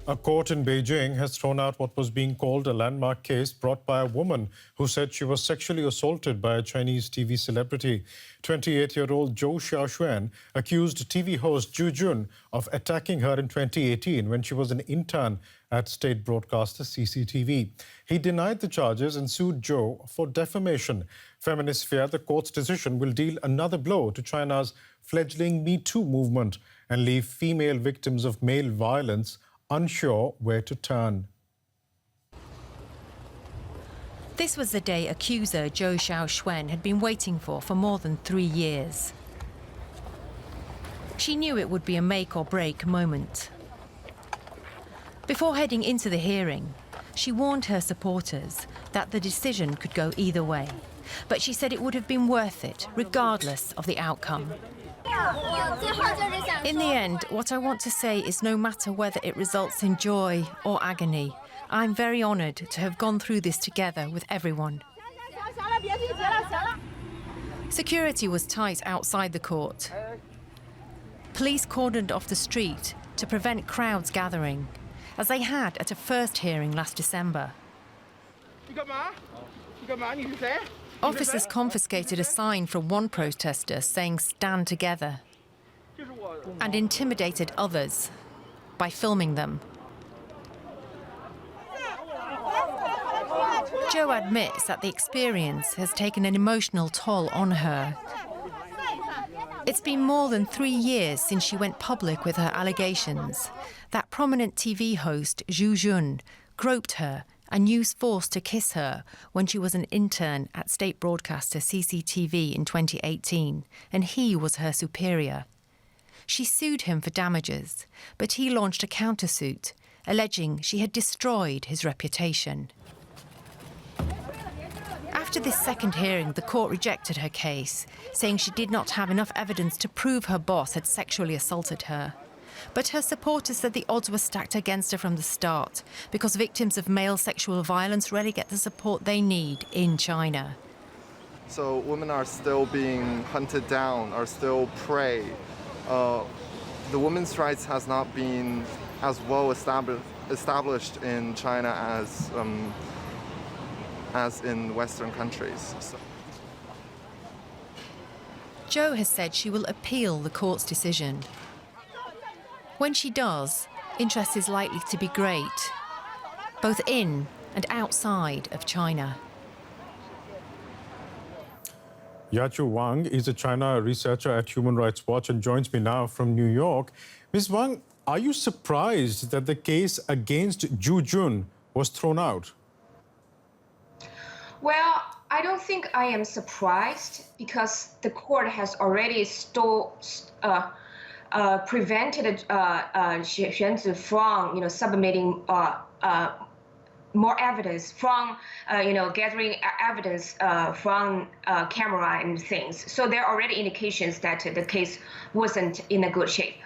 A court in Beijing has thrown out what was being called a landmark case brought by a woman who said she was sexually assaulted by a Chinese TV celebrity. 28-year-old Zhou Xiaoxuan accused TV host Zhu Jun of attacking her in 2018 when she was an intern at state broadcaster CCTV. He denied the charges and sued Zhou for defamation. Feminists fear the court's decision will deal another blow to China's fledgling MeToo movement and leave female victims of male violence unsure where to turn. This was the day accuser Zhou Xiaoxuan had been waiting for more than 3 years. She knew it would be a make or break moment. Before heading into the hearing, she warned her supporters that the decision could go either way, but she said it would have been worth it, regardless of the outcome. In the end, what I want to say is no matter whether it results in joy or agony, I'm very honoured to have gone through this together with everyone. Security was tight outside the court. Police cordoned off the street to prevent crowds gathering, as they had at a first hearing last December. Officers confiscated a sign from one protester saying "Stand together" and intimidated others by filming them. Zhou admits that the experience has taken an emotional toll on her. It's been more than 3 years since she went public with her allegations that prominent TV host Zhu Jun groped her and used force to kiss her when she was an intern at state broadcaster CCTV in 2018, and he was her superior. She sued him for damages, but he launched a countersuit, alleging she had destroyed his reputation. After this second hearing, the court rejected her case, saying she did not have enough evidence to prove her boss had sexually assaulted her. But her supporters said the odds were stacked against her from the start, because victims of male sexual violence rarely get the support they need in China. So women are still being hunted down, are still prey. The women's rights has not been as well established in China as in Western countries. Zhou has said she will appeal the court's decision. When she does, interest is likely to be great, both in and outside of China. Yachu Wang is a China researcher at Human Rights Watch and joins me now from New York. Ms. Wang, are you surprised that the case against Zhu Jun was thrown out? Well, I don't think I am surprised because the court has already prevented Xuanzi from, submitting more evidence, from, gathering evidence from camera and things. So there are already indications that the case wasn't in a good shape.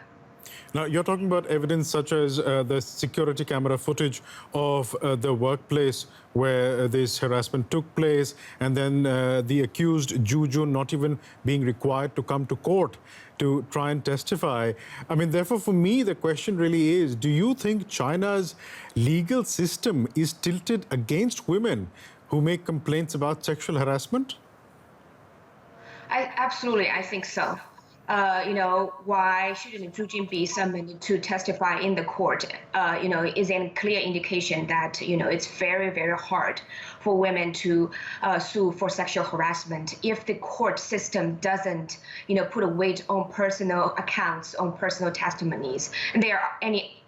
Now, you're talking about evidence such as the security camera footage of the workplace where this harassment took place, and then the accused Zhu Jun not even being required to come to court to try and testify. I mean, therefore, for me, the question really is, do you think China's legal system is tilted against women who make complaints about sexual harassment? Absolutely, I think so. Why shouldn't Zhu Jun be summoned to testify in the court? Is a clear indication that, it's very, very hard for women to sue for sexual harassment if the court system doesn't, put a weight on personal accounts, on personal testimonies. And there are any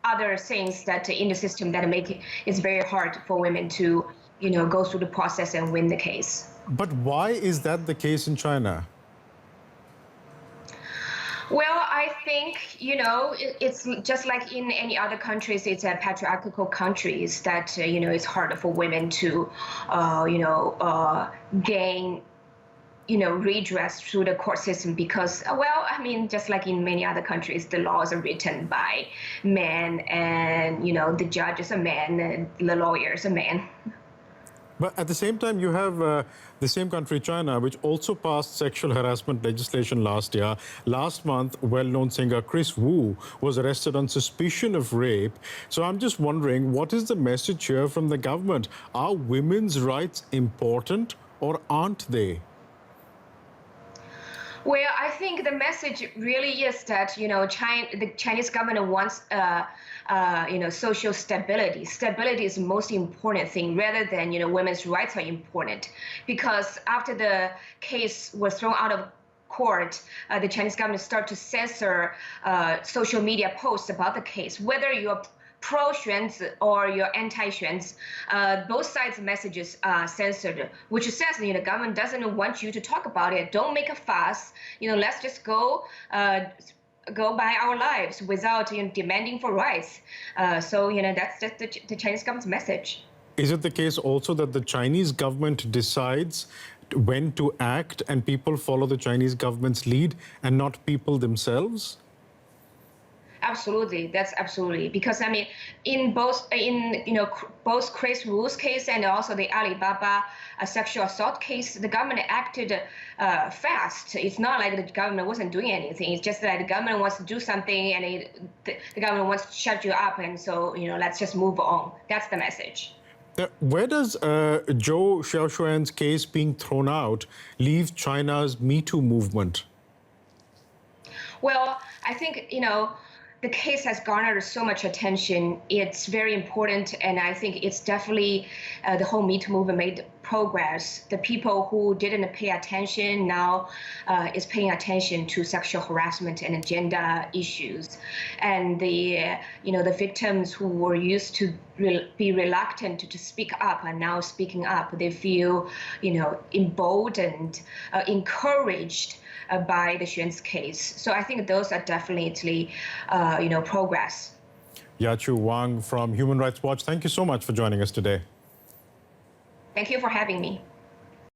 other things that in the system that make it very hard for women to, go through the process and win the case. But why is that the case in China? Well, I think, it's just like in any other countries, it's a patriarchal countries that, it's harder for women to, gain, redress through the court system because, just like in many other countries, the laws are written by men and, the judges are men and the lawyers are men. But at the same time, you have the same country, China, which also passed sexual harassment legislation last year. Last month, well-known singer Chris Wu was arrested on suspicion of rape. So I'm just wondering, what is the message here from the government? Are women's rights important or aren't they? Well, I think the message really is that the Chinese government wants social stability. Stability is the most important thing, rather than women's rights are important. Because after the case was thrown out of court, the Chinese government started to censor social media posts about the case, whether you're pro-Xuan or you're anti-Xuan, both sides' messages are censored, which says the government doesn't want you to talk about it. Don't make a fuss. Let's just go by our lives without demanding for rights. So that's just the Chinese government's message. Is it the case also that the Chinese government decides when to act and people follow the Chinese government's lead and not people themselves? Absolutely, that's absolutely, because in both Chris Wu's case and also the Alibaba sexual assault case, the government acted fast. It's not like the government wasn't doing anything. It's just that the government wants to do something, and the government wants to shut you up, and so let's just move on. That's the message. Where does Zhou Xiaoxuan's case being thrown out leave China's MeToo movement? Well, I think the case has garnered so much attention. It's very important, and I think it's definitely the whole MeToo movement made progress. The people who didn't pay attention now is paying attention to sexual harassment and gender issues, and the victims who were used to be reluctant to speak up are now speaking up. They feel emboldened, encouraged by the Xuan's case. So I think those are definitely, progress. Yachu Wang from Human Rights Watch, thank you so much for joining us today. Thank you for having me.